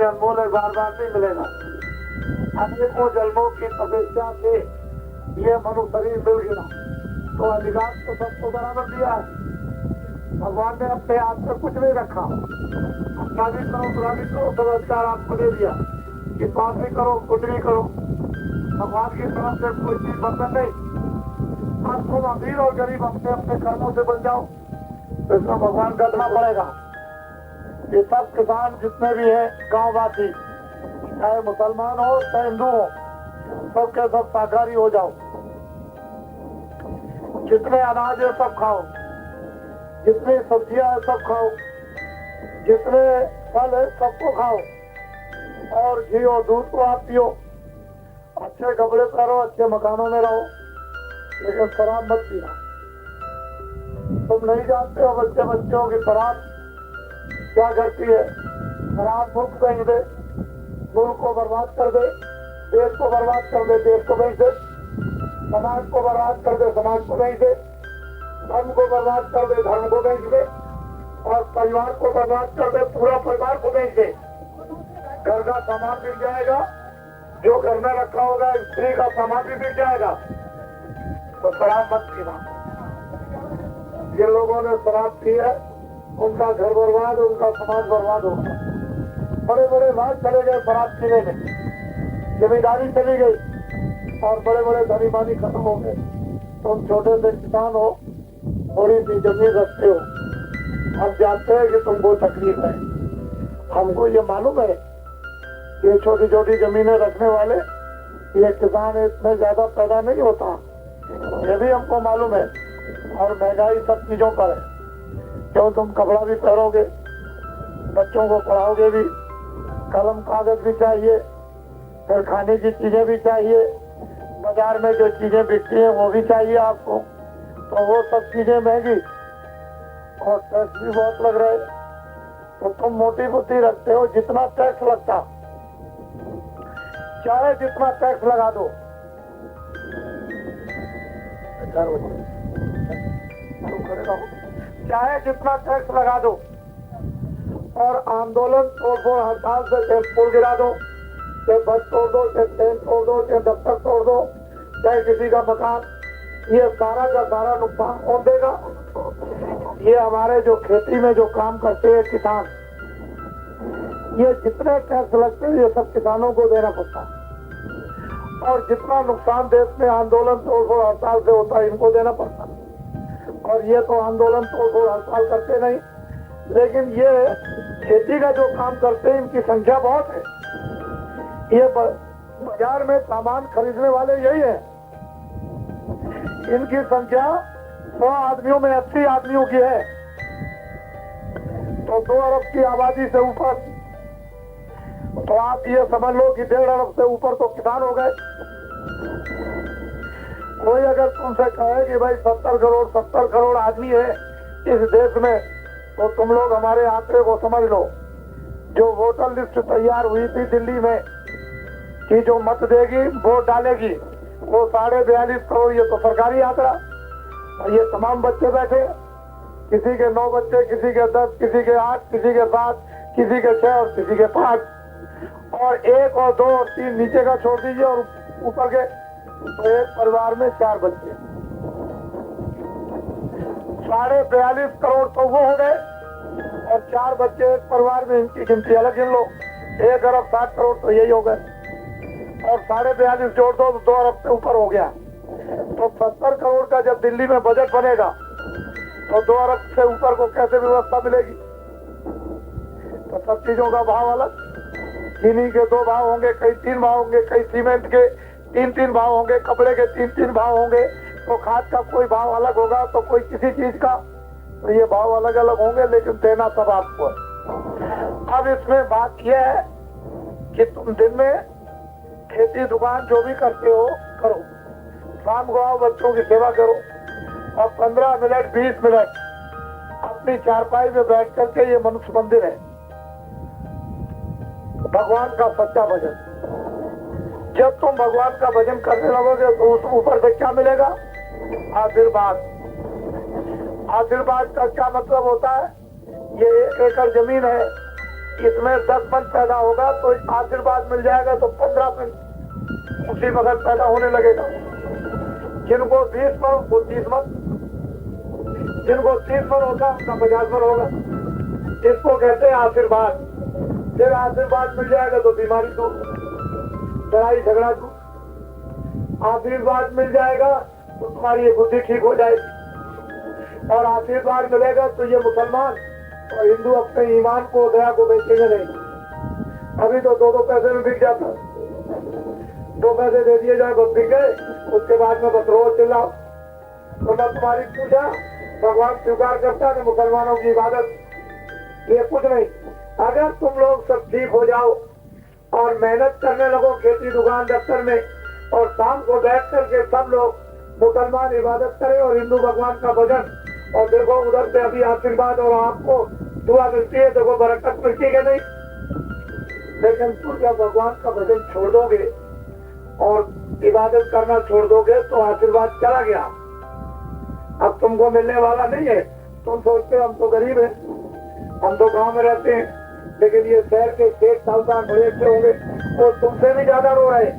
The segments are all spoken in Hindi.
अनमोल है, बार बार नहीं मिलेगा। अनेकों जन्मों की तपस्या से ये मनुष्य शरीर मिल गया, तो अधिकार तो सबको बराबर दिया है। भगवान ने अपने हाथ में कुछ नहीं रखा, अच्छा भी करो बुरा भी करो, सब अधिकार आपको दे दिया कि पाप भी करो कुछ भी करो। भगवान की तरफ से कोई चीज बंधन नहीं। आप तुम अमीर और गरीब अपने अपने कर्मों से बन जाओ तो इसमें भगवान का देना पड़ेगा। ये सब किसान जितने भी हैं गांववासी, चाहे मुसलमान हो चाहे हिंदू हो, सबके सब शाकाहारी हो जाओ। जितने अनाज है सब खाओ, जितनी सब्जियां है सब खाओ, जितने फल है सबको खाओ, और घी और दूध को आप पियो। अच्छे कपड़े पहनो, अच्छे मकानों में रहो, लेकिन शराब मत पीना। तुम नहीं जानते हो बच्चों की शराब क्या करती है। शराब मुल्क बेच दे, मुल्क को बर्बाद कर दे, देश को बर्बाद कर दे, देश को बेच दे, समाज को बर्बाद कर दे, समाज को बेच दे, धर्म को बर्बाद कर दे, धर्म को बेच दे, और परिवार को बर्बाद कर दे, पूरा परिवार को बेच दे। घर का सामान बिक जाएगा, जो घर में रखा होगा स्त्री का सामान भी बिक जाएगा। तो शराब मत पीना। जिन लोगों ने शराब पी है उनका घर बर्बाद, उनका समाज बर्बाद होगा। बड़े बड़े भाग चले गए शराब पीने में, जमींदारी चली गई और बड़े बड़े धनीमानी खत्म हो गए। तुम छोटे से किसान हो, थोड़ी सी जमीन रखते हो, हम जानते हैं कि तुमको तकलीफ है। हमको ये मालूम है ये छोटी छोटी जमीनें रखने वाले ये किसान इतने ज्यादा पैदा नहीं होता, ये भी हमको मालूम है। और महंगाई सब चीजों पर है, क्यों तुम कपड़ा भी पहनोगे, बच्चों को पढ़ाओगे भी, कलम कागज भी चाहिए, फिर खाने की चीजें भी चाहिए, बाजार में जो चीजें बिकती हैं वो भी चाहिए आपको, तो वो सब चीजें महंगी और टैक्स भी बहुत लग रहे। तो तुम मोटी बुद्धि रखते हो, जितना टैक्स लगता चाहे जितना टैक्स लगा दो, चाहे जितना टैक्स लगा दो, और आंदोलन तोड़फोड़ हड़ताल से पुल गिरा दो, चाहे बस तोड़ दो, चाहे ट्रेन तोड़ दो, चाहे दफ्तर तोड़ दो, चाहे किसी का मकान, ये सारा का सारा नुकसान कौन देगा? ये हमारे जो खेती में जो काम करते हैं किसान, ये जितने टैक्स लगते हैं ये सब किसानों को देना पड़ता है, और जितना नुकसान देश में आंदोलन तोड़फोड़ हड़ताल से होता है इनको देना पड़ता है। और ये तो आंदोलन तोड़फोड़ हड़ताल करते नहीं, लेकिन ये खेती का जो काम करते हैं इनकी संख्या बहुत है। ये बाजार में सामान खरीदने वाले यही है, इनकी संख्या 100 आदमियों में 80 आदमियों की है, तो 2 अरब की आबादी से ऊपर, तो आप ये समझ लो कि 1.5 अरब से ऊपर तो किसान हो गए। कोई अगर तुमसे कहे कि भाई 70 करोड़ आदमी है इस देश में, तो तुम लोग हमारे आंकड़े को समझ लो। जो वोटर लिस्ट तैयार हुई थी दिल्ली में कि जो मत देगी वोट डालेगी, वो 42.5 करोड़, ये तो सरकारी आंकड़ा। और ये तमाम बच्चे बैठे, किसी के 9 बच्चे, किसी के 10, किसी के 8, किसी के 7, किसी के 6 और किसी के 5, और 1 और 2 और 3 नीचे का छोड़ दीजिए और ऊपर के, तो एक परिवार में 4 बच्चे, 42.5 करोड़ तो वो हो गए, और 4 बच्चे एक परिवार में, इनकी गिनती अलग गिन लो, 1 अरब 60 करोड़ तो यही हो गए, और 42.5 जोड़ दो तो 2 अरब से ऊपर हो गया। तो 70 करोड़ का जब दिल्ली में बजट बनेगा तो 2 अरब से ऊपर को कैसे व्यवस्था मिलेगी? तो सब चीजों का भाव अलग, चीनी के 2 भाव होंगे, कई 3 भाव होंगे, कई सीमेंट के 3 भाव होंगे, कपड़े के 3 भाव होंगे, तो खाद का कोई भाव अलग होगा, तो कोई किसी चीज का, तो ये भाव अलग अलग होंगे, लेकिन देना सब आपको है। अब इसमें बात यह है कि तुम दिन में खेती दुकान जो भी करते हो करो, शाम को आओ बच्चों की सेवा करो, और 15 मिनट 20 मिनट अपनी चारपाई में बैठ करके, ये मनुष्य मंदिर है, भगवान का सच्चा भजन। जब तुम भगवान का भजन करने लगोगे तो उस ऊपर से क्या मिलेगा? आशीर्वाद। आशीर्वाद का क्या मतलब होता है? ये 1 एकड़ जमीन है, इसमें 10 मन पैदा होगा तो आशीर्वाद मिल जाएगा, तो 15 मन उसी वक्त पैदा होने लगेगा। जिनको 20 मन वो 30 मन, जिनको 30 मन होगा उनका 50 मन होगा। इसको कहते हैं आशीर्वाद। फिर आशीर्वाद मिल जाएगा तो बीमारी दूर, लड़ाई झगड़ा दूर। आशीर्वाद मिल जाएगा तो तुम्हारी ये बुद्धि ठीक हो जाएगी, और आशीर्वाद मिलेगा तो ये मुसलमान और हिंदू अपने ईमान को, दया को बेचेंगे नहीं। अभी तो 2-2 पैसे में बिक जाता, 2 पैसे दे दिए जाए बस बिक गए, उसके बाद में बस रोज चिल्लाओ। तो मैं तुम्हारी पूजा भगवान स्वीकार करता है, मुसलमानों की इबादत ये कुछ नहीं। अगर तुम लोग सब ठीक हो जाओ और मेहनत करने लगो खेती दुकान दफ्तर में, और शाम को बैठ करके सब लोग मुसलमान इबादत करें और हिंदू भगवान का भजन, और देखो उधर से अभी आशीर्वाद और आपको दुआ मिलती है, देखो बरकत मिलती है नहीं। लेकिन तुम जब भगवान का भजन छोड़ दोगे और इबादत करना छोड़ दोगे तो आशीर्वाद चला गया, अब तुमको मिलने वाला नहीं है। तुम सोचते हो हम तो गरीब हैं, हम तो गांव में रहते हैं, लेकिन ये शहर के 6 साल बड़े अच्छे होंगे, वो तुमसे भी ज्यादा रो रहे,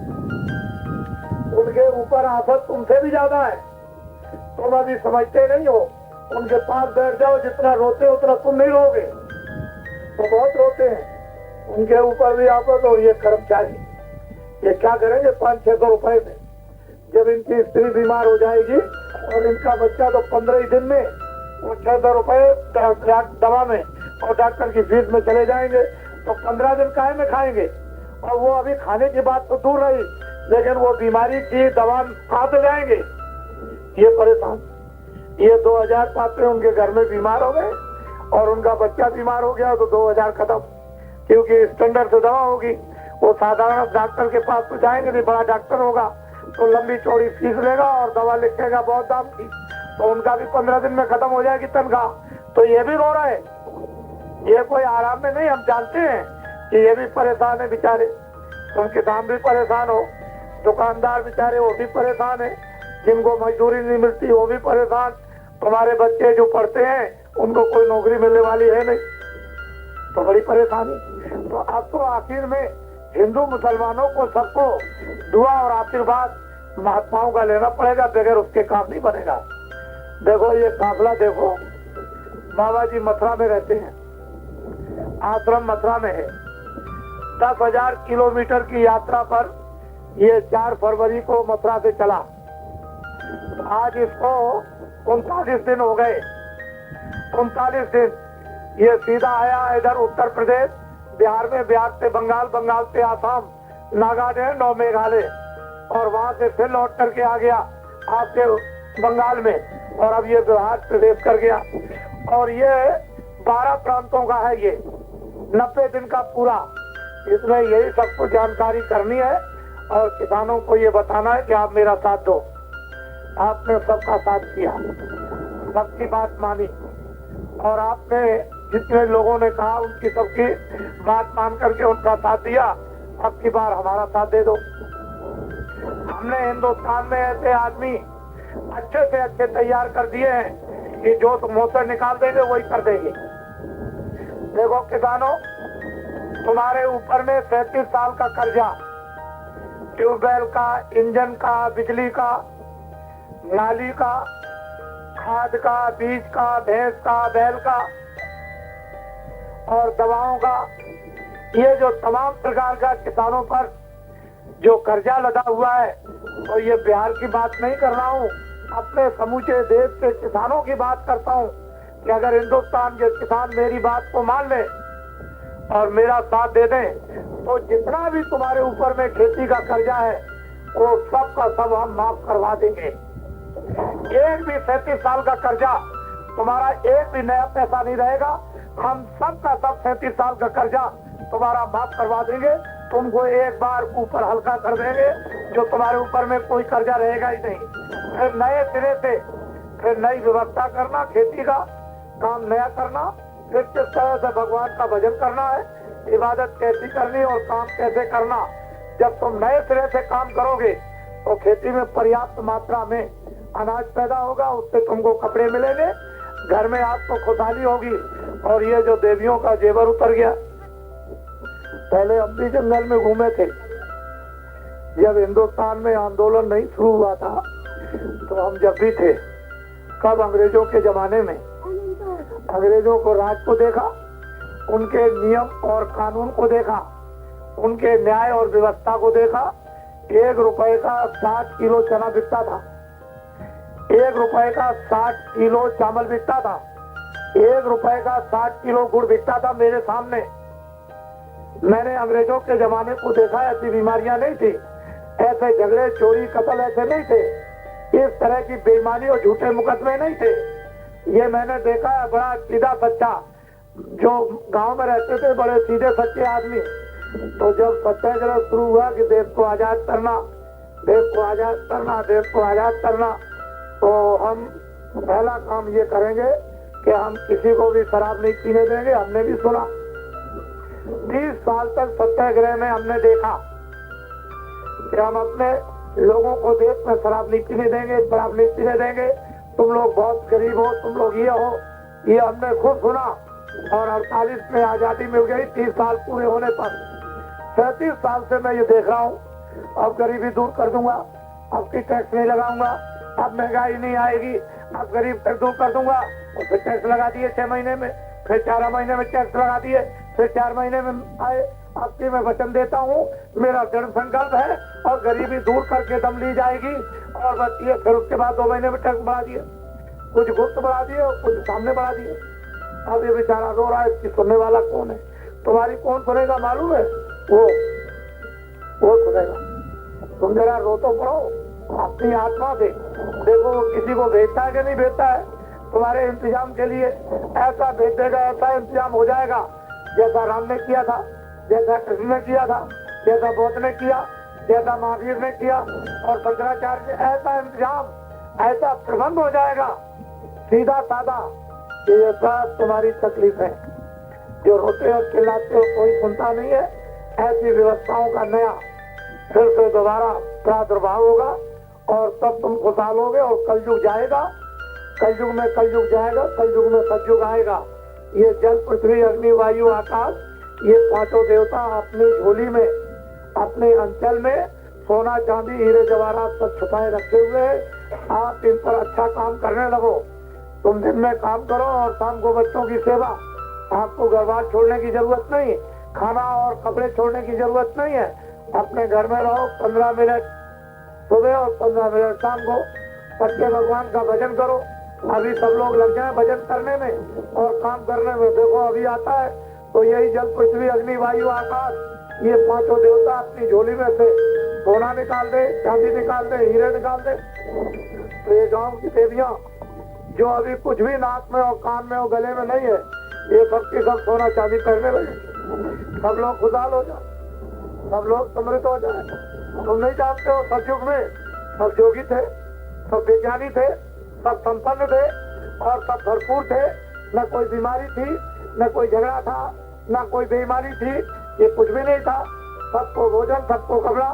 उनके ऊपर आफत तुमसे भी ज्यादा है, तुम अभी समझते नहीं हो। उनके पास बैठ जाओ, जितना रोते हो उतना तुम नहीं रोगे, तो बहुत रोते हैं। उनके ऊपर भी आफत, और ये कर्मचारी ये क्या करेंगे 500-600 रुपए में। जब इनकी स्त्री बीमार हो जाएगी और इनका बच्चा, तो 15 ही दिन में वो 600 रुपए दवा में और डॉक्टर की फीस में चले जाएंगे, तो 15 दिन काहे में खाएंगे। और वो अभी खाने की बात तो दूर रही, लेकिन वो बीमारी की दवा कहाँ से जाएंगे, ये परेशान। ये 2000 पात्र उनके घर में बीमार हो गए और उनका बच्चा बीमार हो गया, तो 2000 खत्म, क्योंकि स्टैंडर्ड से दवा होगी। वो साधारण डॉक्टर के पास तो जाएंगे नहीं, बड़ा डॉक्टर होगा तो लंबी चौड़ी फीस लेगा और दवा लिखेगा बहुत दाम की, तो उनका भी 15 दिन में खत्म हो जाएगी तनख्वाह। तो ये भी रो रहे, ये कोई आराम में नहीं। हम जानते हैं कि ये भी परेशान है बेचारे, तुम किसान भी परेशान हो, दुकानदार बेचारे वो भी परेशान है, जिनको मजदूरी नहीं मिलती वो भी परेशान, तुम्हारे बच्चे जो पढ़ते हैं उनको कोई नौकरी मिलने वाली है नहीं, तो बड़ी परेशानी। तो अब तो आखिर में हिंदू मुसलमानों को सबको दुआ और आशीर्वाद महात्माओं का लेना पड़ेगा, बगैर उसके काम नहीं बनेगा। देखो ये काफिला देखो, बाबा जी मथुरा में रहते हैं, आश्रम मथुरा में है। 10,000 किलोमीटर की यात्रा पर ये 4 फरवरी को मथुरा से चला। आज इसको 39 दिन हो गए, 39 दिन ये सीधा आया इधर उत्तर प्रदेश, बिहार में, बिहार से बंगाल, बंगाल से आसाम, नागालैंड और मेघालय, और वहां से फिर लौट करके आ गया आपके बंगाल में, और अब ये बिहार प्रदेश कर गया। और ये 12 प्रांतों का है, ये 90 दिन का पूरा। इसमें यही सबको जानकारी करनी है और किसानों को ये बताना है कि आप मेरा साथ दो। आपने सबका साथ किया, सबकी बात मानी, और आपने जितने लोगों ने कहा उनकी सबकी बात मान करके उनका साथ दिया। अब की बार हमारा साथ दे दो। हमने हिंदुस्तान में ऐसे आदमी अच्छे से अच्छे तैयार कर दिए हैं कि जो तुम मुंह से निकाल देंगे वही कर देंगे। देखो किसानों, तुम्हारे ऊपर में 37 साल का कर्जा, ट्यूबवेल का, इंजन का, बिजली का, नाली का, खाद का, बीज का, भैंस का, बैल का और दवाओं का, ये जो तमाम प्रकार का किसानों पर जो कर्जा लदा हुआ है, तो ये बिहार की बात नहीं कर रहा हूँ, अपने समूचे देश के किसानों की बात करता हूँ कि अगर हिंदुस्तान के किसान मेरी बात को मान ले और मेरा साथ दे दें, तो जितना भी तुम्हारे ऊपर में खेती का कर्जा है वो सब का सब हम माफ करवा देंगे। एक भी 37 साल का कर्जा तुम्हारा एक भी नया पैसा नहीं रहेगा, हम सब का सब 37 साल का कर्जा तुम्हारा माफ करवा देंगे। तुमको एक बार ऊपर हल्का कर देंगे, जो तुम्हारे ऊपर में कोई कर्जा रहेगा ही नहीं। फिर नए सिरे से फिर नई व्यवस्था करना, खेती का काम नया करना, फिर किस तरह से भगवान का भजन करना है, इबादत कैसी करनी और काम कैसे करना। जब तुम नए सिरे से काम करोगे तो खेती में पर्याप्त मात्रा में अनाज पैदा होगा, उससे तुमको कपड़े मिलेंगे, घर में आपको खुशहाली होगी। और ये जो देवियों का जेवर उतर गया, पहले हम भी जंगल में घूमे थे। जब हिंदुस्तान में आंदोलन नहीं शुरू हुआ था तो हम जब भी थे, कब अंग्रेजों के जमाने में अंग्रेजों को राज को देखा, उनके नियम और कानून को देखा, उनके न्याय और व्यवस्था को देखा। 1 रुपए का 60 किलो चना बिकता था, 1 रुपए का 60 किलो चावल बिकता था, 1 रुपए का 60 किलो गुड़ बिकता था मेरे सामने। मैंने अंग्रेजों के जमाने को देखा, ऐसी बीमारियां नहीं थी, ऐसे झगड़े चोरी कत्ल ऐसे नहीं थे, इस तरह की बेईमानी और झूठे मुकदमे नहीं थे। ये मैंने देखा है। बड़ा सीधा सच्चा, जो गांव में रहते थे बड़े सीधे सच्चे आदमी, तो जब सत्याग्रह शुरू हुआ कि देश को आजाद करना, देश को आजाद करना, देश को आजाद करना, तो हम पहला काम ये करेंगे कि हम किसी को भी शराब नहीं पीने देंगे। हमने भी सुना 30 साल तक सत्याग्रह में हमने देखा कि हम अपने लोगों को देश में शराब नहीं पीने देंगे, शराब नहीं पीने देंगे, तुम लोग बहुत गरीब हो, तुम लोग ये हो, ये हमने खुद सुना। और 48 में आजादी मिल गई, 30 साल पूरे होने पर 37 साल से मैं ये देख रहा हूँ, अब गरीबी दूर कर दूंगा, अब की टैक्स नहीं लगाऊंगा, अब महंगाई नहीं आएगी, अब गरीब तक दूर कर दूंगा। और फिर टैक्स लगा दिए 6 महीने में, फिर 4 महीने में टैक्स लगा दिए, फिर 4 महीने में आए। अब की मैं वचन देता हूँ, मेरा दृढ़ संकल्प है और गरीबी दूर करके दम ली जाएगी। और बस ये, फिर उसके बाद 2 महीने में टैक्स बढ़ा दिए, कुछ गुप्त बढ़ा दिए और कुछ सामने बढ़ा दिए। अब ये बेचारा रो रहा है, इसकी सुनने वाला कौन है? तुम्हारी कौन सुनेगा मालूम है? वो सुनेगा। तुम जरा रो तो पड़ो अपनी आत्मा से, देखो वो किसी को भेजता है कि नहीं भेजता है तुम्हारे इंतजाम के लिए। ऐसा भेज देगा, ऐसा इंतजाम हो जाएगा जैसा राम ने किया था, जैसा कृष्ण ने किया था, जैसा बौद्ध ने किया, जैसा महावीर ने किया और शंकराचार्य ने। ऐसा इंतजाम, ऐसा प्रबंध हो जाएगा सीधा साधा कि ये सब तुम्हारी तकलीफ है। जो रोते और चिल्लाते हो कोई सुनता नहीं है, ऐसी व्यवस्थाओं का नया फिर से दोबारा प्रादुर्भाव होगा और तब तुम खुशहाल होगे। और कलयुग जाएगा, कलयुग में कलयुग जाएगा, कलयुग में सतयुग आएगा। ये जल, पृथ्वी, अग्नि, वायु, आकाश, ये 5 देवता अपनी झोली में, अपने अंचल में सोना चांदी हीरे जवाहरात सब छुपाए रखे हुए हैं। आप इन पर अच्छा काम करने लगो। तुम दिन में काम करो और शाम को बच्चों की सेवा। आपको घर बार छोड़ने की जरूरत नहीं, खाना और कपड़े छोड़ने की जरूरत नहीं है। अपने घर में रहो, 15 मिनट सुबह और 15 मिनट शाम को सच्चे भगवान का भजन करो। अभी सब लोग लग जाए भजन करने में और काम करने में। देखो अभी आता है तो यही जल, पृथ्वी, अग्नि, वायु, आकाश, ये 5 देवता अपनी झोली में से सोना निकाल दे, चांदी निकाल दे, हीरे निकाल दे। तो ये गांव की देवियां जो अभी कुछ भी नाक में और कान में और गले में नहीं है, ये सबकी सब सोना चांदी पहनने लगे। सब लोग खुशहाल हो जाए, सब लोग समृद्ध हो जाए। तुम नहीं जानते हो सतयुग में सब योगी थे, सब विज्ञानी थे, सब संपन्न थे और सब भरपूर थे। न कोई बीमारी थी, न कोई झगड़ा था, न कोई बेईमानी थी, ये कुछ भी नहीं था। सबको भोजन, सबको कपड़ा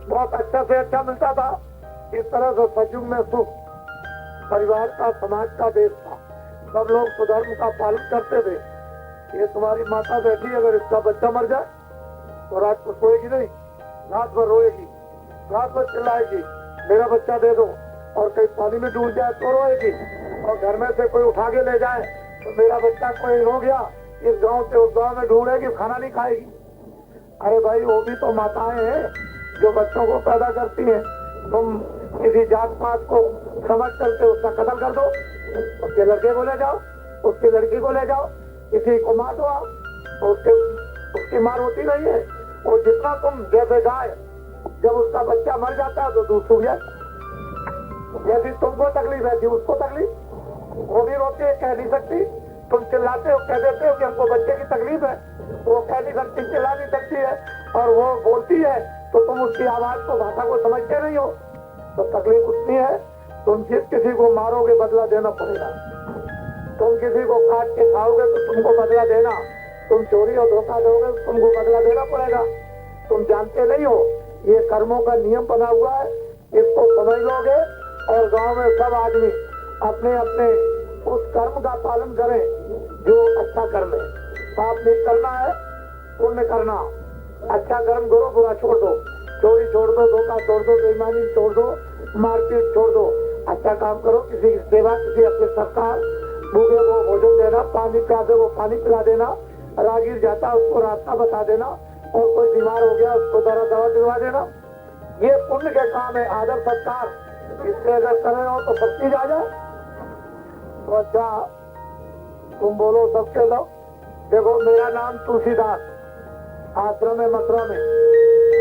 बहुत अच्छा से अच्छा मिलता था। इस तरह से सतयुग में सुख परिवार का, समाज का देश था। सब लोग स्वधर्म का पालन करते थे। ये तुम्हारी माता बैठी, अगर इसका बच्चा मर जाए तो रात को सोएगी नहीं, रात भर रोएगी, रात भर चिल्लाएगी, मेरा बच्चा दे दो। और कहीं पानी में डूब जाए तो रोएगी, और घर में से कोई उठा के ले जाए तो मेरा बच्चा कोई हो गया, इस गांव से उस गांव में ढूंढेगी, खाना नहीं खाएगी। अरे भाई, वो भी तो माताएं हैं जो बच्चों को पैदा करती हैं। तुम किसी जात पात को समझ करके उसका कत्ल कर दो, उसके लड़के को ले जाओ, उसकी लड़की को ले जाओ, किसी को मार दो आप, तो उसकी मार होती नहीं है। और जितना तुम जैसे गाय, जब उसका बच्चा मर जाता है तो दूध सूख जाए। यदि तुमको तकलीफ है थी उसको तकलीफ, वो भी रोती है, कह नहीं सकती। तुम चिल्लाते हो, कह देते हो कि हमको बच्चे की तकलीफ है, वो कह नहीं सकती, चिल्ला नहीं सकती है, और वो बोलती है तो तुम उसकी आवाज को, भाषा को समझते नहीं हो। तो तकलीफ उतनी है। तुम जिस किसी को मारोगे बदला देना पड़ेगा, तुम किसी को काट के खाओगे तो तुमको बदला देना, तुम चोरी और धोखा दोगे तो तुमको बदला देना पड़ेगा। तुम जानते नहीं हो, ये कर्मों का नियम बना हुआ है, इसको समझ लोगे और गांव में सब आदमी अपने अपने उस कर्म का पालन करें जो अच्छा कर्म है। पाप नहीं करना है, पुण्य करना, अच्छा कर्म करो, बुरा छोड़ दो, चोरी छोड़ दो, धोखा छोड़ दो, बेईमानी छोड़ दो, मारपीट छोड़ दो, अच्छा काम करो, किसी की सेवा, किसी अपने सरकार, भूखे को भोजन देना, पानी प्यासे को पानी पिला देना, राहगीर जाता उसको रास्ता बता देना, और कोई बीमार हो गया उसको दवा दिलवा देना, ये पुण्य के काम है। आदर सत्कार इससे अगर कर रहे हो तो सब चीज आ जाए। तो अच्छा तुम बोलो सबके लो। देखो मेरा नाम तुलसीदास, आश्रम है मथुरा में,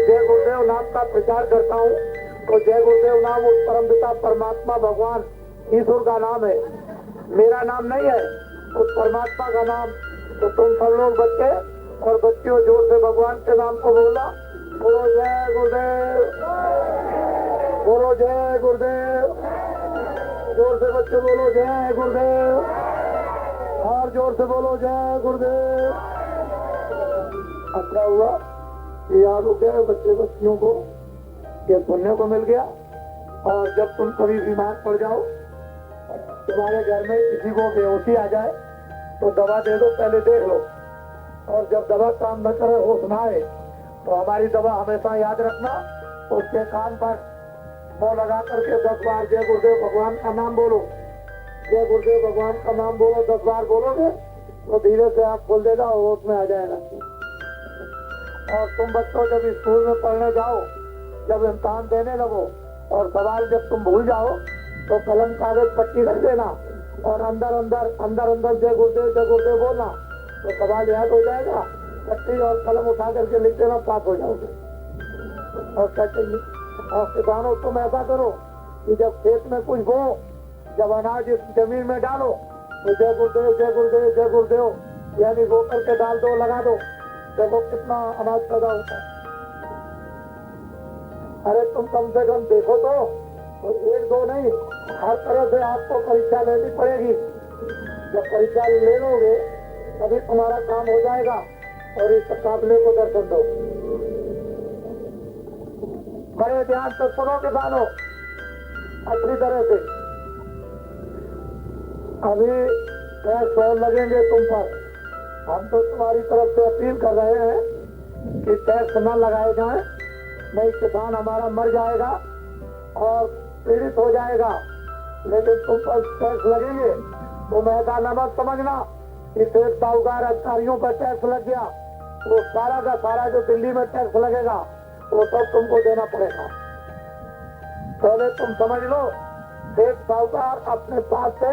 जय गुरुदेव नाम का प्रचार करता हूँ। तो जय गुरुदेव नाम उस परमपिता परमात्मा भगवान ईश्वर का नाम है, मेरा नाम नहीं है, उस परमात्मा का नाम। तो तुम सब लोग बच्चे और बच्चियों जोर से भगवान के नाम को बोला, बोलो जय गुरुदेव, बोलो जय गुरुदेव, जोर से बच्चे बोलो जय गुरुदेव, और जोर से बोलो जय गुरुदेव। अच्छा हुआ ये याद हो गया बच्चे बच्चियों को, ये सुनने को मिल गया। और जब तुम कभी बीमार पड़ जाओ, तुम्हारे घर में किसी को बेहोशी आ जाए तो दवा दे दो, पहले देख लो, और जब दवा काम न करे, होश न आए, तो हमारी दवा हमेशा याद रखना। उसके कान पर वो लगा करके 10 बार जय गुरुदेव भगवान का नाम बोलो, जय गुरुदेव भगवान का नाम बोलो, 10 बार बोलोगे तो धीरे से आँख खोल देगा और होश में आ जाएगा। और तुम बच्चों जब स्कूल में पढ़ने जाओ, जब इम्तहान देने लगो और सवाल जब तुम भूल जाओ तो कलम कागज पट्टी रख देना और अंदर अंदर जय गुरुदेव बोलना, तो सवाल याद हो जाएगा। पट्टी और कलम उठा करके लिख देना, पास हो जाओगे। और कटेंगे। और किसानों तुम ऐसा करो कि जब खेत में कुछ बो, जब अनाज जमीन में डालो तो जय गुरुदेव जय गुरुदेव जय गुरुदेव यानी बो करके डाल दो, लगा दो, देखो कितना अनाज पैदा होता है। अरे तुम कम से कम देखो तो एक दो नहीं, हर तरह से आपको परीक्षा लेनी पड़ेगी। जब परीक्षा ले लोगे तभी तुम्हारा काम हो जाएगा। और इस काबिले को दर्शन दो। बड़े ध्यान से सुनो किसानों, अच्छी तरह से। अभी टैक्स और लगेंगे तुम पर, हम तो तुम्हारी तरफ से अपील कर रहे हैं कि टैक्स न लगाए जाएं, नहीं किसान हमारा मर जाएगा और पीड़ित हो जाएगा। लेकिन तुम पर टैक्स लगेंगे, तुम ऐसा न मत समझना कि सेठ साहूकार अधिकारियों पर टैक्स लग गया, वो सारा का सारा जो दिल्ली में टैक्स लगेगा वो सब तुमको देना पड़ेगा। पहले तुम समझ लो, सेठ साहूकार अपने पास से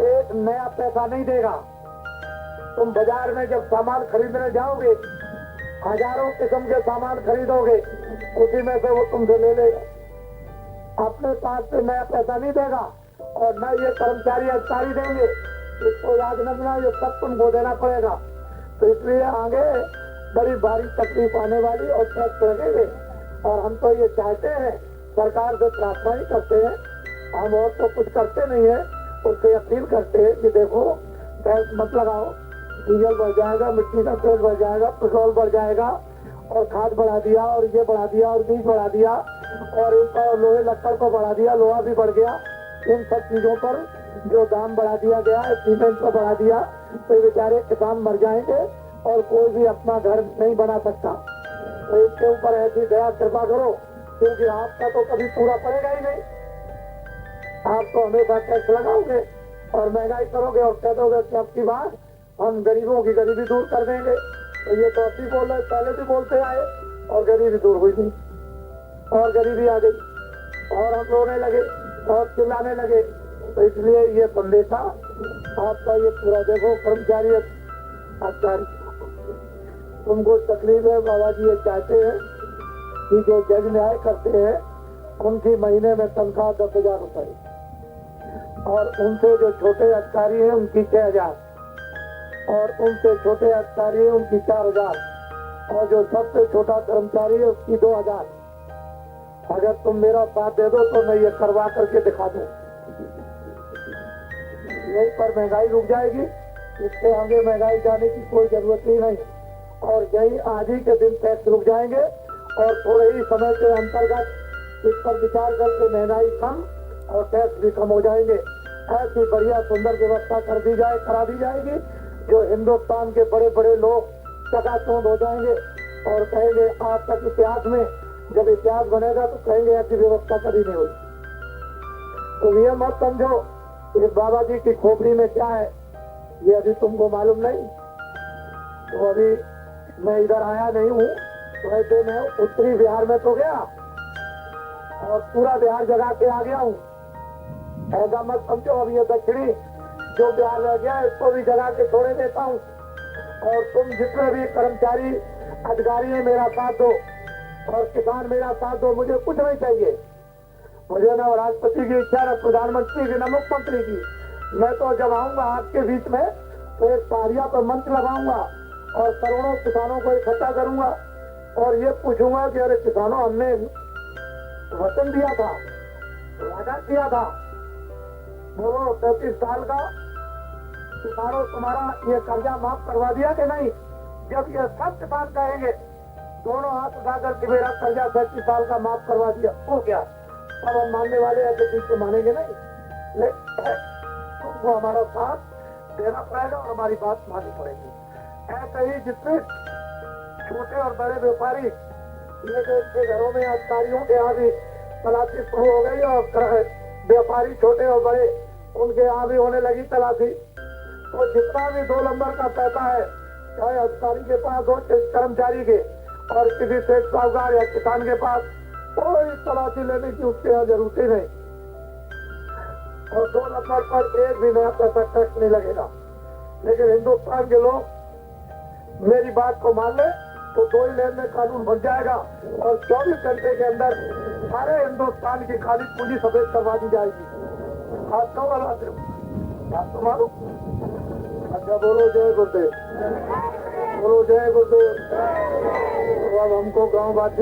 एक नया पैसा नहीं देगा। तुम बाजार में जब सामान खरीदने जाओगे, हजारों किस्म के सामान खरीदोगे, उसी में से वो तुमसे ले लेगा। अपने पास से नया पैसा नहीं देगा और न ये कर्मचारी अधिकारी देंगे। इसको याद रखना, ये सब तुमको देना पड़ेगा। तो इसलिए आगे बड़ी भारी तकलीफ आने वाली और टैक्स लगेंगे। और हम तो ये चाहते हैं, सरकार से प्रार्थना ही करते हैं, हम और तो कुछ करते नहीं है, उससे अपील करते हैं कि देखो टैक्स मत लगाओ, डीजल बढ़ जाएगा, मिट्टी का तेल बढ़ जाएगा, पेट्रोल बढ़ जाएगा, और खाद बढ़ा दिया, और ये बढ़ा दिया, और बीज बढ़ा दिया, और इनका लोहे लक्कड़ को बढ़ा दिया, लोहा भी बढ़ गया। इन सब चीजों पर जो दाम बढ़ा दिया गया है, सीमेंट को बढ़ा दिया, तो बेचारे किसान मर जाएंगे और कोई भी अपना घर नहीं बना सकता। तो इसके ऊपर ऐसी दया कृपा करो, क्योंकि आपका तो कभी पूरा पड़ेगा ही नहीं। आप तो हमेशा टैक्स लगाओगे और महंगाई करोगे और कह दोगे कि आपकी बात हम गरीबों की गरीबी दूर कर देंगे। तो ये तो अभी बोल रहे, पहले भी बोलते आए और गरीबी दूर हुई नहीं, और गरीबी आ गई और हम रोने लगे और चिल्लाने लगे। तो इसलिए ये संदेशा आपका ये पूरा देखो, कर्मचारी अधिकारी तुमको तकलीफ है, बाबा जी ये चाहते हैं कि जो जज न्याय करते हैं उनकी महीने में तनख्वाह 10,000 रुपए, और उनसे जो छोटे अधिकारी हैं उनकी 6,000, और उनसे छोटे अधिकारी हैं उनकी 4,000, और जो सबसे छोटा कर्मचारी है उसकी 2,000। अगर तुम मेरा साथ दे दो तो मैं ये करवा करके दिखा दूं। यहीं पर महंगाई रुक जाएगी, इससे आगे महंगाई जाने की कोई जरूरत ही नहीं। और यही आज ही के दिन टैक्स रुक जाएंगे और थोड़े ही समय के अंतर्गत इस पर विचार करके महंगाई कम और टैक्स भी कम हो जाएंगे। ऐसी बढ़िया सुंदर व्यवस्था करा दी जाएगी, जो हिंदुस्तान के बड़े बड़े लोग चकाचौंध हो जाएंगे। और कहेंगे आज तक इतिहास में, जब इतिहास बनेगा तो कहेंगे ऐसी व्यवस्था कभी नहीं हुई। तो ये मत समझो इस बाबा जी की खोपड़ी में क्या है ये अभी तुमको मालूम नहीं। तो अभी मैं इधर आया नहीं हूँ, तो ऐसे मैं उत्तरी बिहार में तो गया और पूरा बिहार जगा के आ गया हूँ। ऐसा मत समझो अब ये दक्षिणी जो बिहार रह गया इसको भी जगा के छोड़े देता हूँ। और तुम जितने भी कर्मचारी अधिकारी है मेरा साथ दो और किसान मेरा साथ दो। मुझे कुछ नहीं चाहिए, मुझे न राष्ट्रपति की इच्छा, न प्रधानमंत्री की, न मुख्यमंत्री की। मैं तो जब आऊंगा आपके बीच में तो एक पहाड़िया पर मंच लगाऊंगा और करोड़ों किसानों को इकट्ठा करूंगा और ये पूछूंगा कि अरे किसानों, हमने वचन दिया था, वादा किया था, बोलो 35 साल का किसानों तुम्हारा ये कर्जा माफ करवा दिया कि नहीं। जब ये सब किसान कहेंगे दोनों हाथ उठाकर कि मेरा कर्जा 35 साल का माफ करवा दिया, तो क्या अब हम मानने वाले हैं कि बीच में मानेंगे नहीं। लेकिन तुमको हमारा साथ देना पड़ेगा और हमारी बात माननी पड़ेगी। ऐसे ही जितने छोटे और बड़े व्यापारी, ये जो घरों में अधिकारियों के यहाँ भी तलाशी शुरू हो गई और व्यापारी छोटे और बड़े उनके यहाँ भी होने लगी तलाशी। तो जितना भी 2 नंबर का पैसा है, चाहे अधिकारी के पास हो, कर्मचारी के, और किसी सेठ साहूकार या किसान के पास, कोई तलाशी लेने की उसके यहाँ जरूरत ही नहीं। और 2 नंबर पर एक भी नया पैसा टैक्स नहीं लगेगा। लेकिन हिंदुस्तान के लोग मेरी बात को मान ले तो 2 ही लेन में कानून बन जाएगा और 24 घंटे के अंदर सारे हिंदुस्तान की खाली पूंजी सफेद करवा दी जाएगी। आप क्यों बनाते हो? आप तो मानो। अच्छा बोलो जय गुरुदेव, बोलो जय गुरुदेव। तो अब हमको गाँव बात